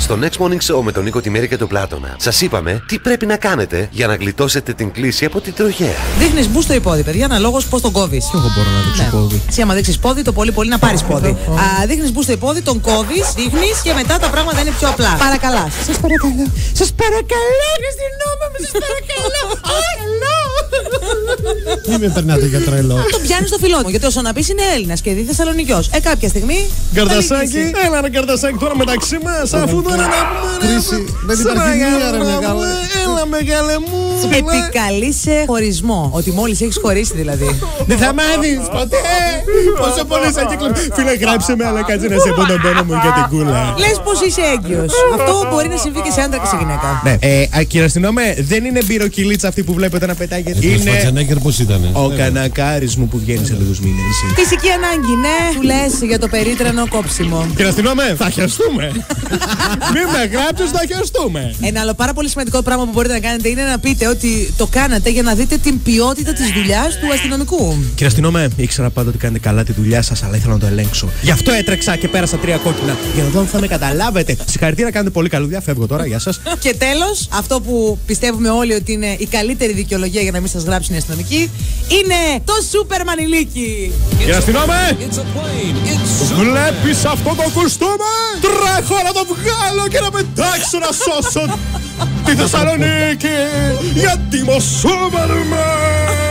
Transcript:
Στο Next Morning Show με τον Νίκο, τη Μέρη και τον Πλάτωνα σας είπαμε τι πρέπει να κάνετε για να γλιτώσετε την κλίση από την τροχέα. Δείχνεις μπου στο υπόδι, παιδιά, αναλόγως πώς τον κόβεις. Και εγώ μπορώ να δείξω πόδι. Εσύ, άμα δείξεις πόδι, το πολύ να πάρεις πόδι. Δείχνεις μπου στο υπόδι, τον κόβεις, δείχνεις και μετά τα πράγματα είναι πιο απλά. Παρακαλά. Σας παρακαλώ. Σας παρακαλώ, Χριστινόμα μου, σας παρακαλώ. Μην με περνάτε για τρελό. Τον πιάνει στο φιλό μου. Γιατί ο Σοναπής είναι Έλληνας και δι Θεσσαλονικιός. Κάποια στιγμή. Καρδασάκι, έλα ρε Καρδασάκι τώρα μεταξύ μας. Αφού τώρα να πούμε. Κρίση, δεν υπάρχει μία ρε μεγάλε. Έλα μεγάλε μου. Επικαλεί σε χωρισμό. Ότι μόλις έχεις χωρίσει δηλαδή. Δεν θα μάθεις ποτέ. Πόσο πολύ σε κύκλο. Φίλε, γράψε με, αλλά κάτσε να σε πω τον πόνο μου για την κούλα. Λες πως είσαι έγκυος. Αυτό μπορεί να συμβεί και σε άντρα και σε γυναίκα. Ναι. Κύριε αστυνόμε, δεν είναι μπυροκυλίτσα αυτή που βλέπετε να πετάγεται. Είναι. Πώς ήτανε. Ο κανακάρης μου που βγαίνει σε λίγους μήνες. Φυσική ανάγκη, ναι. Του λες για το περίτρανο κόψιμο. Κύριε αστυνόμε, θα χαιρστούμε. Μην με γράψεις, θα χαιρστούμε. Ένα άλλο πάρα πολύ σημαντικό πράγμα που μπορείτε να κάνετε είναι να πείτε ότι το κάνατε για να δείτε την ποιότητα της δουλειάς του αστυνομικού. Κύριε αστυνόμε, ήξερα πάντα ότι κάνετε καλά τη δουλειά σας, αλλά ήθελα να το ελέγξω. Γι' αυτό έτρεξα και πέρασα 3 κόκκινα. Για να δω αν θα με καταλάβετε. Συγχαρητήρια, κάνετε πολύ καλή δουλειά. Φεύγω τώρα, γεια σας. Και τέλος, αυτό που πιστεύουμε όλοι ότι είναι η καλύτερη δικαιολογία για να μην σας γράψουν οι αστυνομικοί είναι το σούπερ μανιλίκι. Κύριε αστυνόμε, βλέπεις αυτό το κουστούμι? Τρέχω να το βγάλω και να πετάξω να σώσω τη Θεσσαλονίκη, γιατί είμαι ο Σούπερμαν.